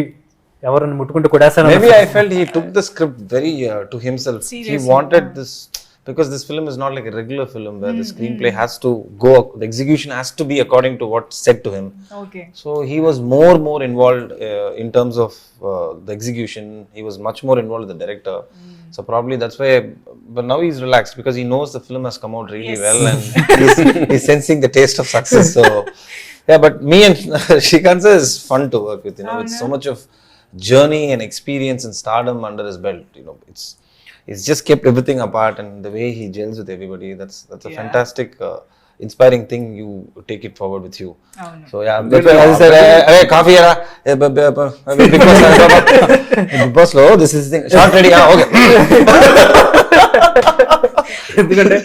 ఎవరైనా ముట్టుకుంటే కొట్టేస్తాను. Maybe I felt he took the script very to himself. Seriously? He wanted this because this film is not like a regular film where the screenplay has to go, the execution has to be according to what's said to him. Okay. So he was more involved in terms of the execution. He was much more involved with the director. So probably that's why, but now he's relaxed because he knows the film has come out really well, and he's sensing the taste of success. So yeah, but me and Shrikant is fun to work with, you know. It's so much of journey and experience and stardom under his belt, you know. It's just kept everything apart, and the way he gels with everybody, that's a fantastic inspiring thing. You take it forward with you. So yeah, that's why I said, hey, coffee era, big boss lo, this is the thing, shot ready, okay. ఎందుకంటే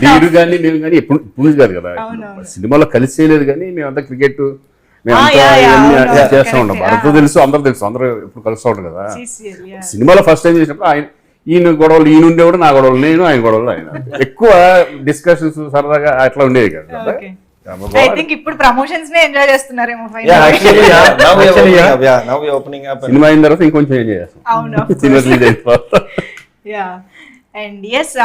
సుధీర్ కానీ నేను కానీ ఎప్పుడు కాదు కదా, సినిమాలో కలిసేయలేదు కానీ మేమంతా క్రికెట్ మేమంతా చేస్తూ ఉంటాం. అందరూ తెలుసు, అందరూ ఎప్పుడు కలుస్తూ ఉంటాం కదా. సినిమాలో ఫస్ట్ టైం చేసినప్పుడు ఈయన గొడవలు ఈయన ఉండేవాడు, నా గొడవలు నేను, ఆయన గొడవలు ఆయన, ఎక్కువ డిస్కషన్స్ సరదాగా అట్లా ఉండేది కదా. I think ఇప్పుడు ప్రమోషన్స్ నే ఎంజాయ్ చేస్తున్నారేమో final. Yeah, actually, now we are opening up. సినిమా అయిన తర్వాత ఇంకొంచెం ఎంజాయ్ చేస్తాం. అవును. సినిమా రిలీజ్ అయిన తర్వాత. Yeah. అండ్ ఎస్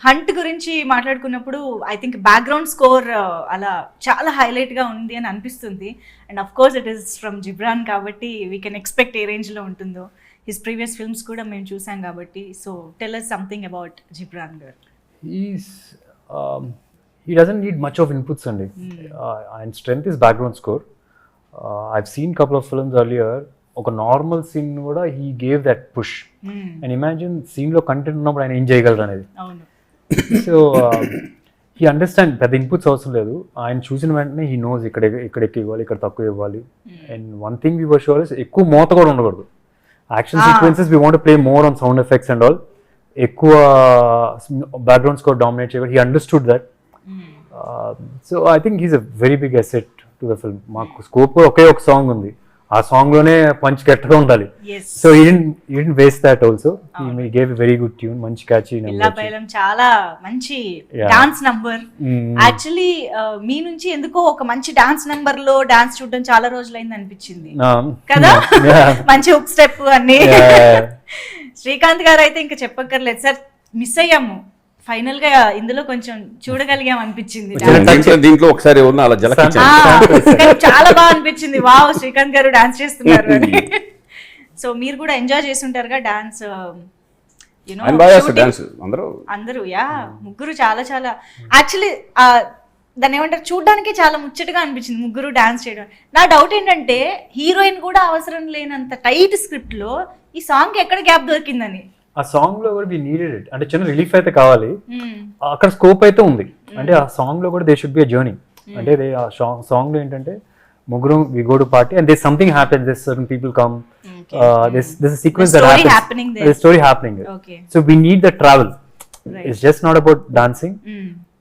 హంట్ గురించి మాట్లాడుకున్నప్పుడు ఐ థింక్ బ్యాక్గ్రౌండ్ స్కోర్ అలా చాలా హైలైట్గా ఉంది అని అనిపిస్తుంది. And of course it is from Ghibran కాబట్టి వీ కెన్ ఎక్స్పెక్ట్ ఏ రేంజ్లో ఉంటుందో. హిస్ ప్రీవియస్ ఫిల్మ్స్ కూడా మేము చూసాం కాబట్టి. So tell us something about Ghibran గారు. He doesn't need much of inputs అండి. And strength is background score. I've seen couple of films earlier. ఒక నార్మల్ సీన్ కూడా he gave that push. And imagine సీన్లో content ఉన్నప్పుడు ఆయన ఏం చేయగలరు అనేది. సో హీ అండర్స్టాండ్, పెద్ద ఇన్పుట్స్ అవసరం లేదు. ఆయన చూసిన వెంటనే హీ నోస్ ఇక్కడ ఎక్కువ ఇవ్వాలి, ఇక్కడ తక్కువ ఇవ్వాలి. And one thing we were sure is ఎక్కువ మోత కూడా ఉండకూడదు. Action sequences we want play more on sound effects and all. ఎక్కువ బ్యాక్గ్రౌండ్ స్కోర్ డామినేట్ చేయకూడదు. He understood that. So I think he's a very big asset to the film. మాకు scope ఒకే ఒక song ఉంది, ఆ సాంగ్ లోనే punch గట్టిగా ఉండాలి. So he didn't waste that also. He gave a very good tune, మంచి క్యాచీ నెంబర్. చాలా మంచి డాన్స్ నంబర్. యాక్చువల్లీ మీ నుంచి ఎందుకో ఒక మంచి డాన్స్ నంబర్ లో డాన్స్ చూడడం చాలా రోజులైంది అనిపించింది కదా. మంచి హుక్ స్టెప్ అన్ని. శ్రీకాంత్ గారు అయితే ఇంకా చెప్పక్కర్లేదు సార్. మిస్ అయ్యాము ఫైనల్ గా, ఇందులో కొంచెం చూడగలిగాం అనిపించింది. దీంట్లో ఒకసారి చాలా బాగా అనిపించింది. వావ్, శ్రీకాంత్ గారు డాన్స్ చేస్తున్నారు అని. సో మీరు కూడా ఎంజాయ్ చేస్తుంటారుగా డాన్స్. అందరూ యా ముగ్గురు చాలా చాలా యాక్చువల్లీ దాన్ని ఏమంటారు, చూడడానికి చాలా ముచ్చటగా అనిపించింది ముగ్గురు డాన్స్ చేయడం. నా డౌట్ ఏంటంటే హీరోయిన్ కూడా అవసరం లేనంత టైట్ స్క్రిప్ట్ లో ఈ సాంగ్ ఎక్కడ గ్యాప్ దొరికిందని. ఆ సాంగ్ లో కూడా వి నీడెడ్ ఇట్. అంటే చిన్న రిలీఫ్ అయితే కావాలి, అక్కడ స్కోప్ అయితే ఉంది. అంటే ఆ సాంగ్ లో కూడా they should be a journey. అంటే ఆ సాంగ్ లో ఏంటంటే ముగ్గురు we go to party and there something happens, there certain people come, this is sequence that happens, there story happening. So we need the travel. It's just not about dancing.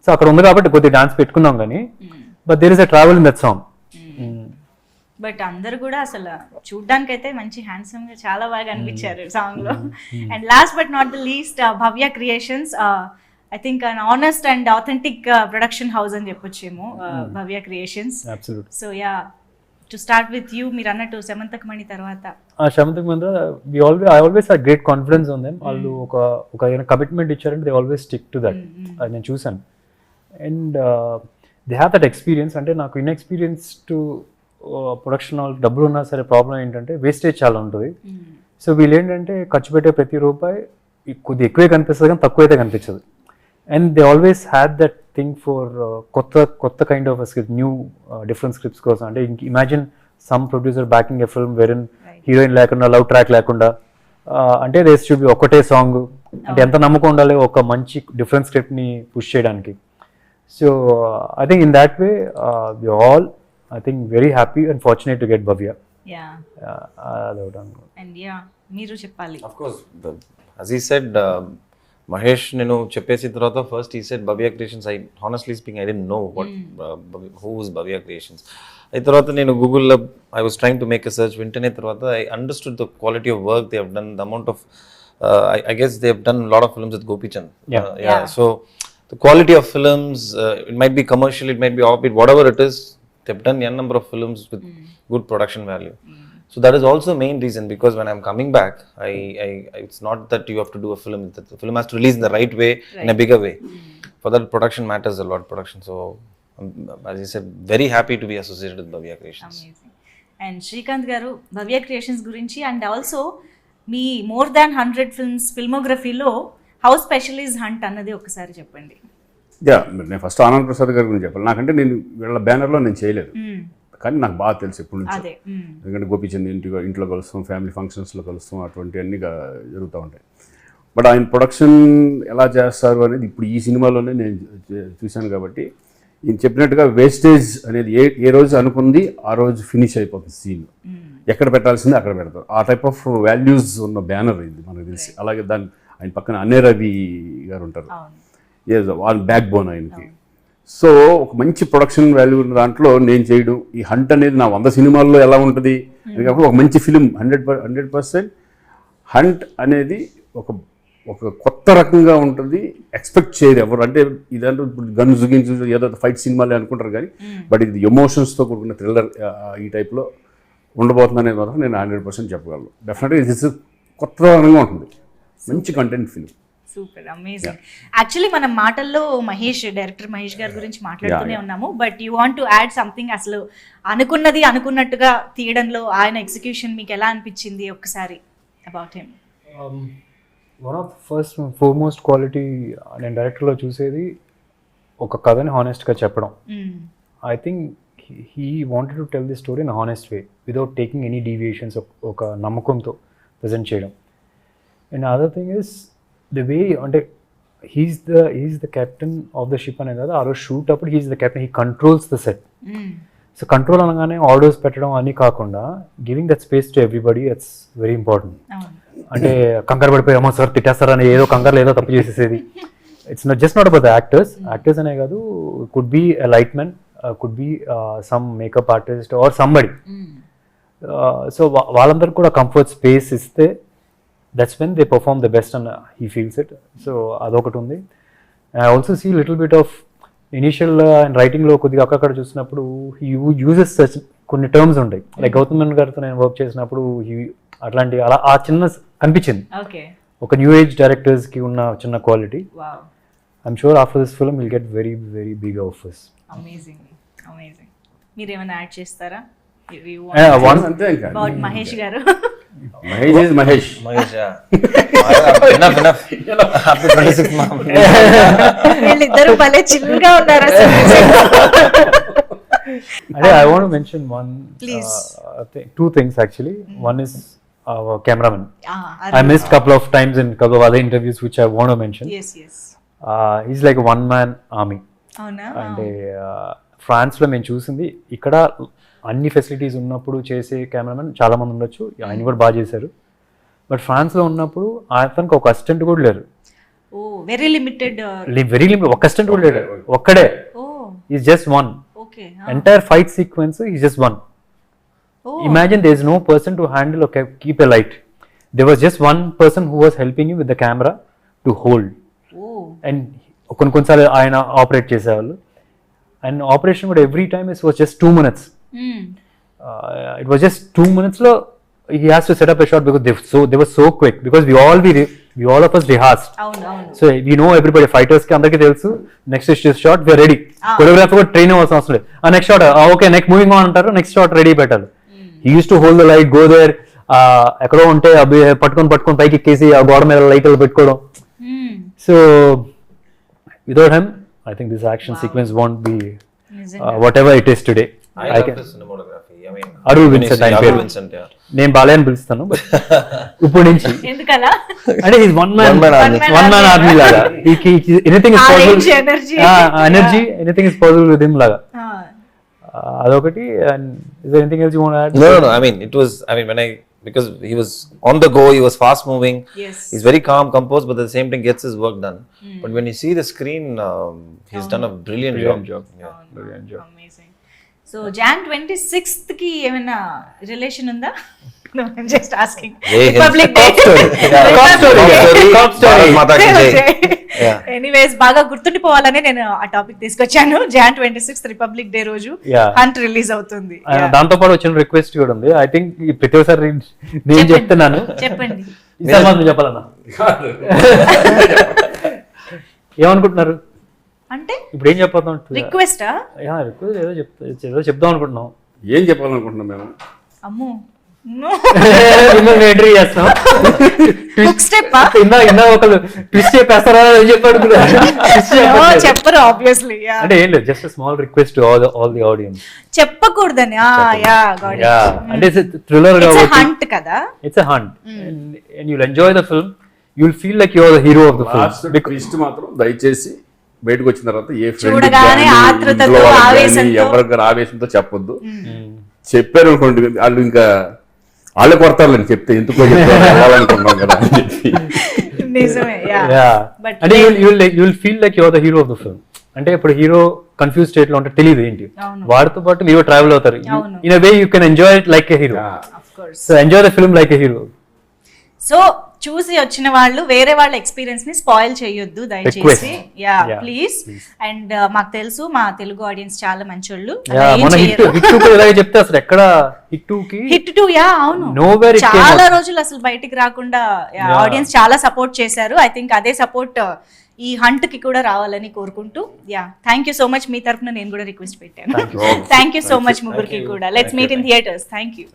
So అక్కడ ఉంది కాబట్టి కొద్దిగా dance పెట్టుకుందాం కానీ, but there is a travel in that song. But అందరు కూడా అసలు చూడ్డానికి అయితే మంచి హ్యాండ్సమ్ గా చాలా బాగా అనిపించారు సాంగ్ లో. And last but not the least, Bhavya creations I think an honest and authentic production house అని చెప్పొచ్చేమో Bhavya creations. So yeah, to start with you, మీరు అన్నట్టు శమంతక్ మణి తర్వాత Shamantak Mani I always have great confidence on them. వాళ్ళు ఒక కమిట్మెంట్ ఇచ్చారంటే they always stick to that. అది నేను చూసాను. And they have that experience. అంటే నాకు ఇన్ఎక్స్పీరియన్స్ టు ప్రొడక్షన్ వాళ్ళు డబ్బులు ఉన్నా సరే ప్రాబ్లం ఏంటంటే వేస్టేజ్ చాలా ఉంటుంది. సో వీళ్ళు ఏంటంటే ఖర్చు పెట్టే ప్రతి రూపాయి కొద్దిగా ఎక్కువే కనిపిస్తుంది కానీ తక్కువ అయితే కనిపించదు. And they always had that thing for కొత్త kind of script, new different scripts కోసం. అంటే imagine some producer backing a film wherein heroine లేకుండా, లవ్ ట్రాక్ లేకుండా, అంటే దే షుడ్ బి ఒకటే సాంగ్. అంటే ఎంత నమ్మకం ఉండాలి ఒక మంచి డిఫరెంట్ స్క్రిప్ట్ని పుష్ చేయడానికి. So I think in that way we all I think very happy and fortunate to get Bhavya. Yeah. And yeah, Meeru cheppali. Of course, as he said, Mahesh nenu cheppesi tarvata first he said Bhavya Creations. I honestly speaking I didn't know what who was Bhavya Creations. I tarvata nenu Google lo I was trying to make a search, vintane tarvata I understood the quality of work they have done, the amount of I guess they have done a lot of films with Gopi Chand. Yeah. So the quality of films, it might be commercial, it might be offbeat, whatever it is, they've done n number of films with good production value. So that is also main reason, because when I'm coming back, it's not that you have to do a film. The film has to release in the right way, in a bigger way. For that, production matters a lot. Production. So, as I said, very happy to be associated with Bhavya Creations. Amazing. And Srikanth గారు Bhavya creations గురించి and also మీ more than 100 films ఫిల్మోగ్రఫీలో how special is hunt అన్నది ఒకసారి చెప్పండి. Yeah, నేను first Anand Prasad గారి గురించి చెప్పాలి. నాకంటే నేను వీళ్ళ బ్యానర్లో నేను చేయలేదు, కానీ నాకు బాగా తెలుసు ఎప్పటి నుంచి. ఎందుకంటే గోపీచంద్ ఇంట్లో కలుస్తాం, ఫ్యామిలీ ఫంక్షన్స్లో కలుస్తాం, అటువంటివన్నీ జరుగుతూ ఉంటాయి. బట్ ఆయన ప్రొడక్షన్ ఎలా చేస్తారు అనేది ఇప్పుడు ఈ సినిమాలోనే నేను చూశాను. కాబట్టి ఈయన చెప్పినట్టుగా వేస్టేజ్ అనేది ఏ రోజు అనుకుంది ఆ రోజు ఫినిష్ అయిపోతుంది సీన్. ఎక్కడ పెట్టాల్సింది అక్కడ పెడతారు. ఆ టైప్ ఆఫ్ వాల్యూస్ ఉన్న బ్యానర్ ఇది మనకు తెలిసి. అలాగే దాని ఆయన పక్కన అన్నే రవి గారు ఉంటారు, వాళ్ళ బ్యాక్ బోన్ ఆయనకి. సో ఒక మంచి ప్రొడక్షన్ వాల్యూ ఉన్న దాంట్లో నేను చేయడం, ఈ హంట్ అనేది నా 100 సినిమాల్లో ఎలా ఉంటుంది అందుకప్పుడు ఒక మంచి ఫిలిం 100% హంట్ అనేది ఒక కొత్త రకంగా ఉంటుంది. ఎక్స్పెక్ట్ చేయరు ఎవరు. అంటే ఇదంటే ఇప్పుడు గన్స్ గిన్స్ ఏదో ఫైట్ సినిమాలే అనుకుంటారు, కానీ బట్ ఇది ఎమోషన్స్తో కూడుకున్న థ్రిల్లర్ ఈ టైప్లో ఉండబోతుంది అనేది మాత్రం నేను 100% చెప్పగలను. డెఫినెట్గా ఇది కొత్త రకంగా ఉంటుంది, మంచి content film. Super, amazing. Actually మనం మాటల్లో డైరెక్టర్ మహేష్ గారి గురించి మాట్లాడుతూనే ఉన్నాము, but you want to add something. అసలు అనుకున్నది అనుకున్నట్టుగా తీయడంలో ఆయన ఎగ్జిక్యూషన్ మీకు ఎలా అనిపించింది ఒక్కసారి about him? One of first foremost quality నేను డైరెక్టర్లో చూసేది ఒక కథని హానెస్ట్గా చెప్పడం. I think he wanted to tell the story in honest way without taking any deviations. ఒక నమ్మకంతో ప్రజెంట్ చేయడం. And other thing is the way, అంటే he's the captain of the ship అనేది కదా, ఆ రోజు షూట్ అప్పుడు he's the captain, he controls the set. So control అనగానే ఆర్డర్స్ పెట్టడం అని కాకుండా giving that space to everybody, it's very important. అంటే కంగారు పడిపోయామో సార్ తిట్టేస్తారని ఏదో కంగారు ఏదో తప్పు చేసేసేది. It's just not about the actors అనే కాదు, could be a light man, could be some makeup artist or somebody. So వాళ్ళందరికీ కూడా కంఫర్ట్ స్పేస్ ఇస్తే that's when they perform the best and he feels it. So అదొకటి ఉంది. I also see little bit of initial and రైటింగ్లో కొద్దిగా అక్కడక్కడ చూసినప్పుడు he uses such కొన్ని టర్మ్స్ ఉంటాయి. లైక్ గౌతమ్ మేనన్ గారితో నేను వర్క్ చేసినప్పుడు అట్లాంటి అలా ఆ చిన్న కనిపించింది ఒక న్యూ ఏజ్ డైరెక్టర్స్ కి ఉన్న చిన్న quality. I'm sure after this film will get very very big offers. Amazing, amazing. మీరు ఏమైనా యాడ్ చేస్తారా మహేష్ గారు? మహేష్ వీళ్ళిద్దరు భలే చిల్గా ఉన్నారు. I want to mention two things actually. One is our cameraman. I missed couple of times in couple of other interviews which I want to mention. Yes. He's like a one man army. అంటే France లో మేము చూసింది, ఇక్కడ అన్ని facilities ఉన్నప్పుడు చేసే cameraman చాలా మంది ఉండొచ్చు, ఆయన కూడా బాగా చేశారు. బట్ ఫ్రాన్స్ లో ఉన్నప్పుడు అతనికి ఒక అసిస్టెంట్ కూడా లేరు. వెరీ లిమిటెడ్ ఒక అసిస్టెంట్ కూడా లేడు, ఒక్కడే. Is just one. Entire fight sequence is just one. Imagine there is no person to handle or keep a light. There was just one person who was helping you with the camera to hold. And కొన్నిసార్లు ఆయన operate చేసేవాళ్ళు. And operation కూడా every time it was just 2 minutes. It was just 2 minutes లో he has to set up a shot because they were so quick because we all of us rehearsed. So we know everybody, fighters ki andarki telusu next shot we are ready. Choreographer ko train avasam avasam ledhu. Next shot okay, next moving on antaru, next shot ready petali. He used to hold the light, go there, ekkado unte patkoni paiki ekkesi aa goda meeda light lu pettukodam. So without him I think this action sequence won't be whatever it is today. I love the cinematography. I mean, Arul Vincent. నేను బాలయ్య అని పిలుస్తాను but ఇప్పుడు నుంచి ఎందుకలా అంటే is one man army లాగా. Anything is possible, energy anything is possible with him లాగా. అదొకటి. And is there anything else you want to add? No, I mean it was, when I, because he was on the go, he was fast moving. He's very calm, composed, but at the same time gets his work done. But when you see the screen, he's done a brilliant job. Brilliant job. Amazing. So Jan 26th ki ఏమైనా relation ఉందా? No, I'm just asking. Republic Day. Cop story. Mata ki jai. Yeah. Anyways బాగా గుర్తుండిపోవాలని నేను ఆ topic తీసుకొచ్చాను. Jan 26 republic day రోజు Yeah. Hunt release అవుతుంది. దాంతో పాటు వచ్చిన రిక్వెస్ట్ కూడా ఉంది. ఐ థింక్ ప్రతి ఒక్కసారి నేను చెప్తున్నాను, చెప్పండి. ఈసారి మాత్రం చెప్పాలన్నా. ఏమనుకుంటున్నారు అంటే ఇప్పుడు ఏం చెప్పొద్దాం? రిక్వెస్టా? ఏదో చెప్దాం అనుకుంటున్నాం. ఏం చెప్పాలనుకుంటున్నాం మేము? అమ్మో మిమ్మల్ని ఎంట్రీ చేస్తాం. హుక్ స్టెప్ ఇందా ఒకళ్ళు ట్విస్ట్ చెప్పేస్తారా అని చెప్పాడు. చెప్పరు ఆబ్వియస్లీ. అంటే ఏం లేదు, just small request all the audience. చెప్పకూడదని. అంటే థ్రిల్లర్ కాబట్టి హంట్ కదా, it's a hunt and you'll enjoy the film. You'll feel like you are the hero of the film. Twist మాత్రం దయచేసి బయటకు వచ్చిన తర్వాత ఏ చూడగానే ఆతృతతో, ఆవేశంతో, ఎవరికి ఆవేశంతో చెప్పొద్దు. చెప్పారు అనుకోండి వాళ్ళు ఇంకా వాళ్ళే కొడతారు చెప్తే, ఎందుకో చెప్పాలనుకున్నాం కదా అని చెప్పి. నిజమే. అంటే you'll feel like you are the hero of the film. అంటే ఇప్పుడు హీరో కన్ఫ్యూజ్ స్టేట్ లో ఉంటే తెలియదు ఏంటి, వాడితో పాటు మీరు ట్రావెల్ అవుతారు. In a way you can enjoy it like a hero. So enjoy the film like a hero. So చూసి వచ్చిన వాళ్ళు వేరే వాళ్ళ ఎక్స్పీరియన్స్ ని స్పాయిల్ చేయొద్దు దయచేసి. ప్లీజ్. అండ్ మాకు తెలుసు మా తెలుగు ఆడియన్స్ చాలా మంచోళ్ళు. చెప్తే అసలు ఎక్కడ హిట్ 2 అవును, చాలా రోజులు అసలు బయటికి రాకుండా ఆడియన్స్ చాలా సపోర్ట్ చేశారు. ఐ థింక్ అదే సపోర్ట్ ఈ హంట్ కి కూడా రావాలని కోరుకుంటూ థ్యాంక్ యూ సో మచ్. మీ తరఫున నేను కూడా రిక్వెస్ట్ పెట్టాను. థ్యాంక్ యూ సో మచ్ ముగ్గురికి కూడా. Let's meet in theatres. Thank you.